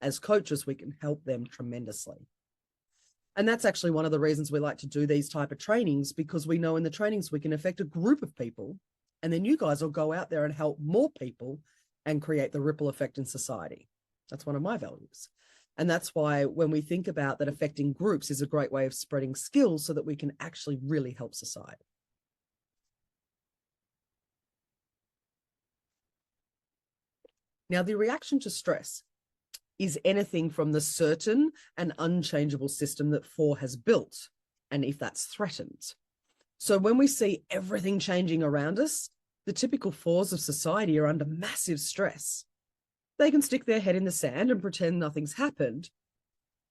as coaches, we can help them tremendously. And that's actually one of the reasons we like to do these type of trainings, because we know in the trainings we can affect a group of people, and then you guys will go out there and help more people and create the ripple effect in society. That's one of my values. And that's why when we think about that, affecting groups is a great way of spreading skills so that we can actually really help society. Now, the reaction to stress is anything from the certain and unchangeable system that 4 has built, and if that's threatened. So when we see everything changing around us, the typical 4s of society are under massive stress. They can stick their head in the sand and pretend nothing's happened.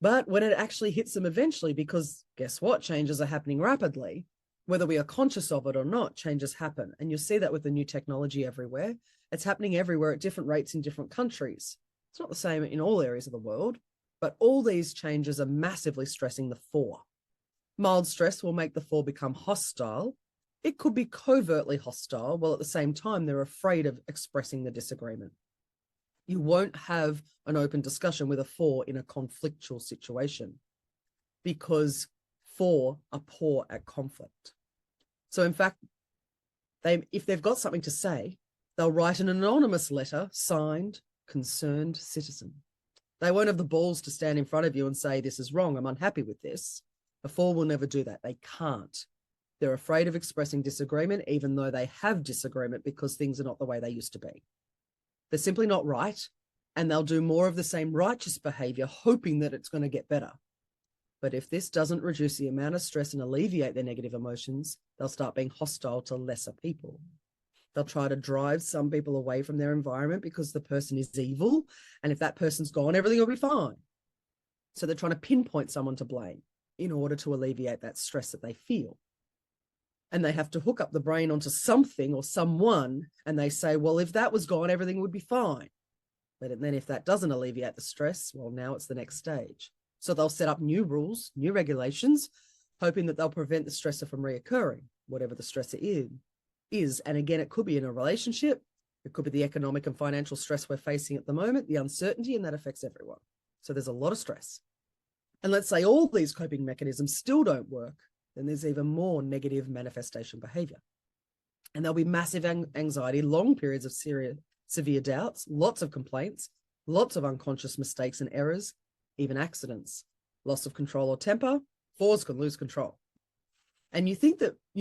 But when it actually hits them eventually, because guess what? Changes are happening rapidly. Whether we are conscious of it or not, changes happen. And you'll see that with the new technology everywhere. It's happening everywhere at different rates in different countries. It's not the same in all areas of the world, but all these changes are massively stressing the 4. Mild stress will make the 4 become hostile. It could be covertly hostile, while at the same time they're afraid of expressing the disagreement. You won't have an open discussion with a 4 in a conflictual situation, because 4 are poor at conflict. So in fact, if they've got something to say, they'll write an anonymous letter signed concerned citizen. They won't have the balls to stand in front of you and say, this is wrong, I'm unhappy with this. A 4 will never do that. They can't. They're afraid of expressing disagreement, even though they have disagreement, because things are not the way they used to be. They're simply not right, and they'll do more of the same righteous behavior, hoping that it's going to get better. But if this doesn't reduce the amount of stress and alleviate their negative emotions, they'll start being hostile to lesser people. They'll try to drive some people away from their environment because the person is evil, and if that person's gone, everything will be fine. So they're trying to pinpoint someone to blame in order to alleviate that stress that they feel. And they have to hook up the brain onto something or someone, and they say, well, if that was gone, everything would be fine. But then if that doesn't alleviate the stress, well, now it's the next stage. So they'll set up new rules, new regulations, hoping that they'll prevent the stressor from reoccurring, whatever the stressor is. And again, it could be in a relationship. It could be the economic and financial stress we're facing at the moment, the uncertainty, and that affects everyone. So there's a lot of stress. And let's say all these coping mechanisms still don't work, then there's even more negative manifestation behavior. And there'll be massive anxiety, long periods of severe doubts, lots of complaints, lots of unconscious mistakes and errors, even accidents, loss of control or temper. 4s can lose control. And you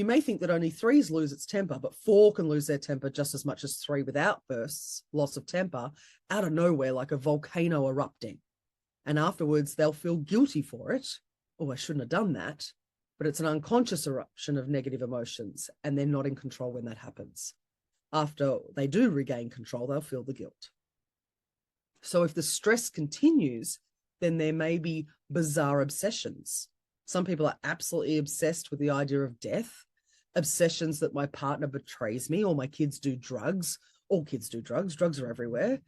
may think that only 3s lose its temper, but 4 can lose their temper just as much as 3 with outbursts, loss of temper, out of nowhere, like a volcano erupting. And afterwards, they'll feel guilty for it. Oh, I shouldn't have done that. But it's an unconscious eruption of negative emotions, and they're not in control when that happens. After they do regain control, they'll feel the guilt. So if the stress continues, then there may be bizarre obsessions. Some people are absolutely obsessed with the idea of death, obsessions that my partner betrays me, or my kids do drugs. All kids do drugs. Drugs are everywhere.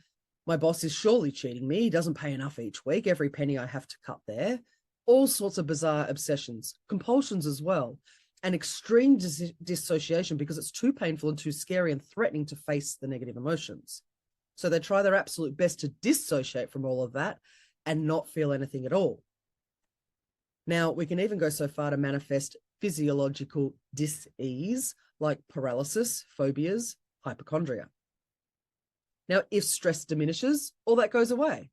My boss is surely cheating me. He doesn't pay enough each week. Every penny I have to cut there. All sorts of bizarre obsessions, compulsions as well, and extreme dissociation because it's too painful and too scary and threatening to face the negative emotions. So they try their absolute best to dissociate from all of that and not feel anything at all. Now, we can even go so far to manifest physiological dis-ease like paralysis, phobias, hypochondria. Now, if stress diminishes, all that goes away.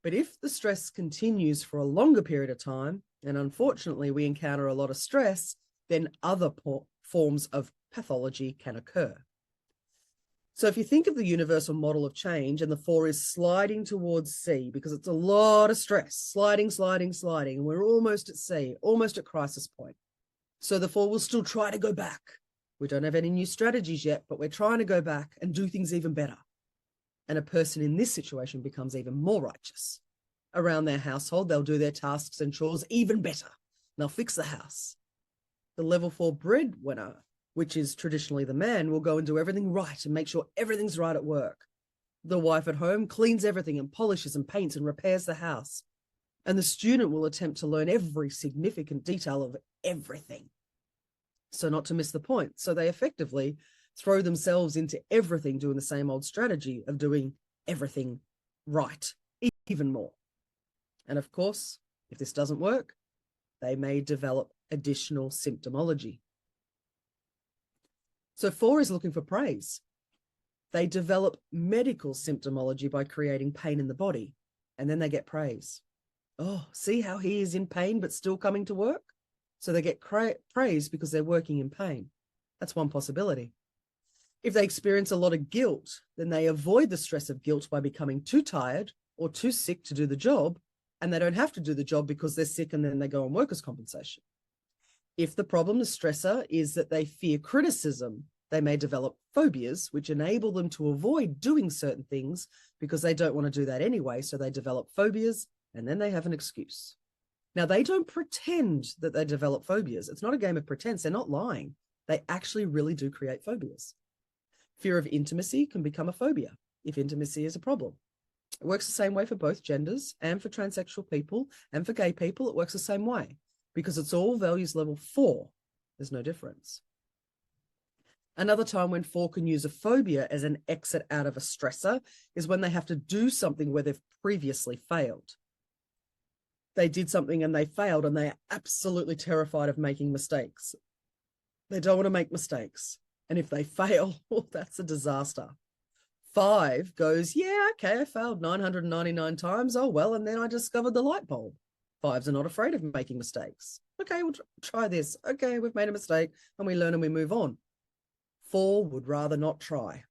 But if the stress continues for a longer period of time, and unfortunately we encounter a lot of stress, then other forms of pathology can occur. So if you think of the universal model of change, and the 4 is sliding towards C because it's a lot of stress, sliding, and we're almost at C, almost at crisis point. So the 4 will still try to go back. We don't have any new strategies yet, but we're trying to go back and do things even better. And a person in this situation becomes even more righteous. Around their household, they'll do their tasks and chores even better. They'll fix the house. The level 4 breadwinner, which is traditionally the man, will go and do everything right and make sure everything's right at work. The wife at home cleans everything and polishes and paints and repairs the house. And the student will attempt to learn every significant detail of everything. So not to miss the point. So they effectively throw themselves into everything, doing the same old strategy of doing everything right. even more. And of course, if this doesn't work, they may develop additional symptomology. So 4 is looking for praise. They develop medical symptomology by creating pain in the body, and then they get praise. Oh, see how he is in pain but still coming to work? So they get praise because they're working in pain. That's one possibility. If they experience a lot of guilt, then they avoid the stress of guilt by becoming too tired or too sick to do the job, and they don't have to do the job because they're sick and then they go on workers' compensation. If the problem, the stressor, is that they fear criticism, they may develop phobias, which enable them to avoid doing certain things because they don't want to do that anyway. So they develop phobias and then they have an excuse. Now, they don't pretend that they develop phobias. It's not a game of pretense. They're not lying. They actually really do create phobias. Fear of intimacy can become a phobia if intimacy is a problem. It works the same way for both genders and for transsexual people and for gay people. It works the same way because it's all values level 4. There's no difference. Another time when 4 can use a phobia as an exit out of a stressor is when they have to do something where they've previously failed. They did something and they failed and they are absolutely terrified of making mistakes. They don't want to make mistakes. And if they fail, well, that's a disaster. 5 goes, yeah, okay, I failed 999 times. Oh, well, and then I discovered the light bulb. 5s are not afraid of making mistakes. Okay, we'll try this. Okay, we've made a mistake and we learn and we move on. 4 would rather not try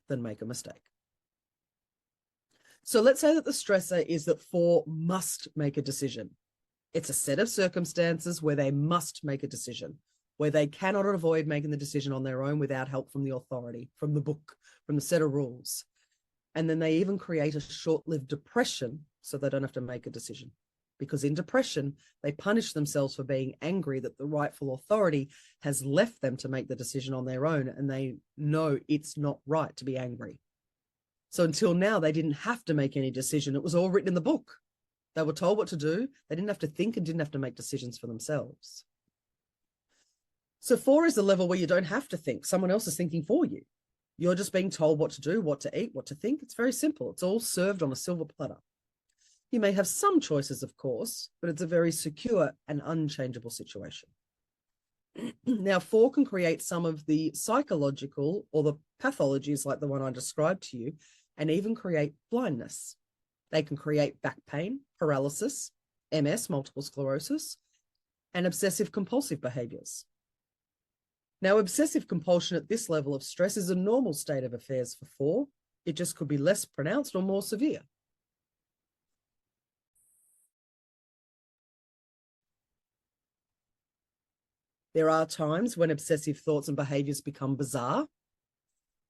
than make a mistake. So let's say that the stressor is that 4 must make a decision. It's a set of circumstances where they must make a decision, where they cannot avoid making the decision on their own without help from the authority, from the book, from the set of rules. And then they even create a short-lived depression so they don't have to make a decision. Because in depression, they punish themselves for being angry that the rightful authority has left them to make the decision on their own, and they know it's not right to be angry. So until now, they didn't have to make any decision. It was all written in the book. They were told what to do. They didn't have to think and didn't have to make decisions for themselves. So 4 is the level where you don't have to think. Someone else is thinking for you. You're just being told what to do, what to eat, what to think. It's very simple. It's all served on a silver platter. You may have some choices, of course, but it's a very secure and unchangeable situation. Now, 4 can create some of the psychological or the pathologies like the one I described to you, and even create blindness. They can create back pain, paralysis, MS, multiple sclerosis, and obsessive compulsive behaviors. Now, obsessive compulsion at this level of stress is a normal state of affairs for 4. It just could be less pronounced or more severe. There are times when obsessive thoughts and behaviors become bizarre.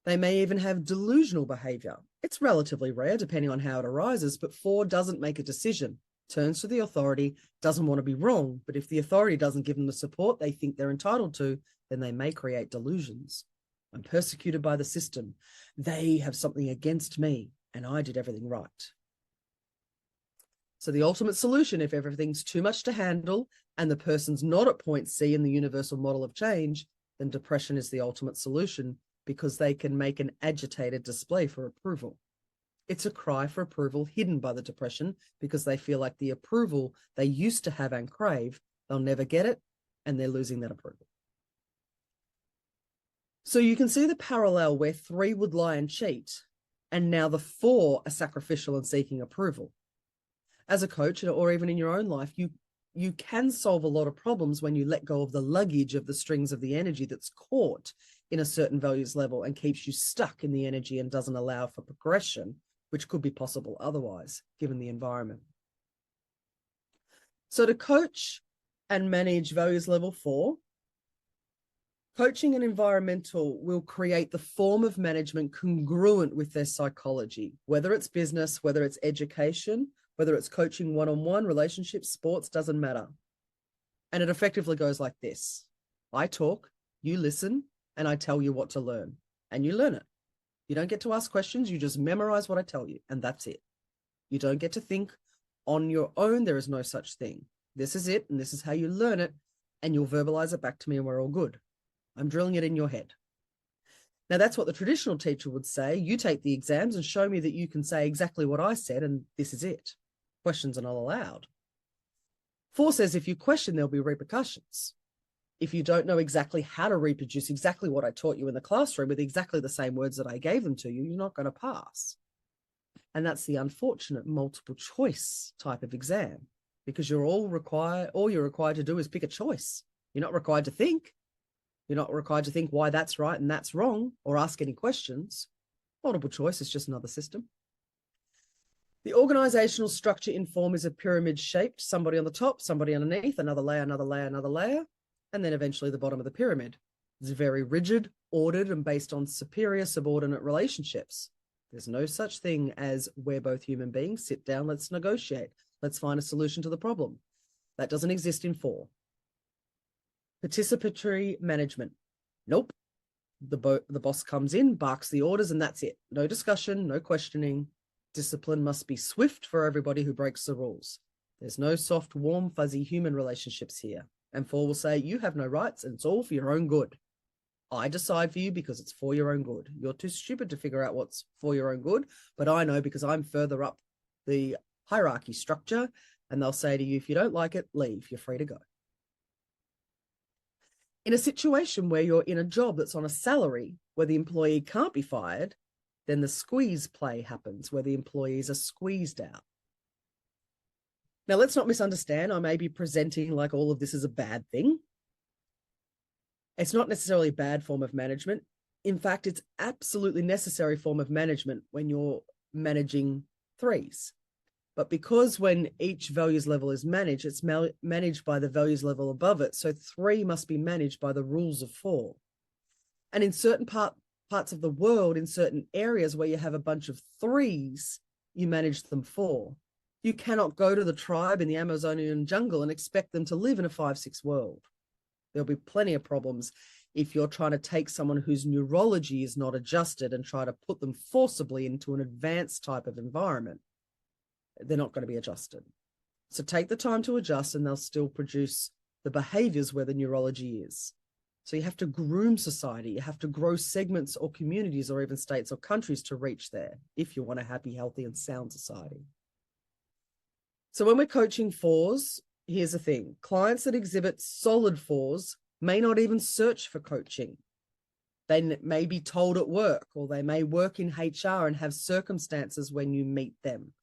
They may even have delusional behavior. It's relatively rare, depending on how it arises, but 4 doesn't make a decision, turns to the authority, doesn't want to be wrong, but if the authority doesn't give them the support they think they're entitled to, then they may create delusions. I'm persecuted by the system. They have something against me, and I did everything right. So the ultimate solution, if everything's too much to handle and the person's not at point C in the universal model of change, then depression is the ultimate solution because they can make an agitated display for approval. It's a cry for approval hidden by the depression because they feel like the approval they used to have and crave, they'll never get it, and they're losing that approval. So you can see the parallel where 3 would lie and cheat, and now the 4 are sacrificial and seeking approval. As a coach, or even in your own life, you can solve a lot of problems when you let go of the luggage of the strings of the energy that's caught in a certain values level and keeps you stuck in the energy and doesn't allow for progression, which could be possible otherwise, given the environment. So to coach and manage values level 4, coaching and environmental will create the form of management congruent with their psychology, whether it's business, whether it's education, whether it's coaching one-on-one, relationships, sports, doesn't matter. And it effectively goes like this. I talk, you listen, and I tell you what to learn, and you learn it. You don't get to ask questions. You just memorize what I tell you, and that's it. You don't get to think on your own. There is no such thing. This is it, and this is how you learn it, and you'll verbalize it back to me, and we're all good. I'm drilling it in your head. Now, that's what the traditional teacher would say. You take the exams and show me that you can say exactly what I said, and this is it. Questions are not allowed. 4 says if you question, there'll be repercussions. If you don't know exactly how to reproduce exactly what I taught you in the classroom with exactly the same words that I gave them to you, you're not going to pass. And that's the unfortunate multiple choice type of exam, because all you're required to do is pick a choice. You're not required to think. You're not required to think why that's right and that's wrong or ask any questions. Multiple choice is just another system. The organizational structure in form is a pyramid shaped, somebody on the top, somebody underneath, another layer, another layer, another layer, and then eventually the bottom of the pyramid. It's very rigid, ordered, and based on superior-subordinate relationships. There's no such thing as we're both human beings, sit down, let's negotiate. Let's find a solution to the problem. That doesn't exist in 4. Participatory management. Nope. The boss comes in, barks the orders, and that's it. No discussion, no questioning. Discipline must be swift for everybody who breaks the rules. There's no soft, warm, fuzzy human relationships here. And 4 will say, you have no rights and it's all for your own good. I decide for you because it's for your own good. You're too stupid to figure out what's for your own good, but I know because I'm further up the hierarchy structure, and they'll say to you, if you don't like it, leave. You're free to go. In a situation where you're in a job that's on a salary where the employee can't be fired, then the squeeze play happens where the employees are squeezed out. Now, let's not misunderstand. I may be presenting like all of this is a bad thing. It's not necessarily a bad form of management. In fact, it's absolutely necessary form of management when you're managing 3s. But because when each values level is managed, it's managed by the values level above it. So 3 must be managed by the rules of 4. And in certain parts of the world, in certain areas where you have a bunch of 3s, you manage them 4. You cannot go to the tribe in the Amazonian jungle and expect them to live in a 5-6 world. There'll be plenty of problems if you're trying to take someone whose neurology is not adjusted and try to put them forcibly into an advanced type of environment. They're not going to be adjusted. So take the time to adjust and they'll still produce the behaviors where the neurology is. So you have to groom society. You have to grow segments or communities or even states or countries to reach there if you want a happy, healthy, and sound society. So when we're coaching 4s, here's the thing. Clients that exhibit solid 4s may not even search for coaching. They may be told at work, or they may work in HR and have circumstances when you meet them.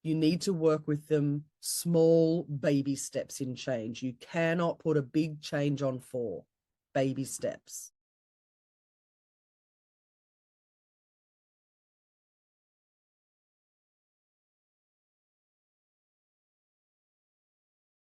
You need to work with them small baby steps in change. You cannot put a big change on 4. Baby steps.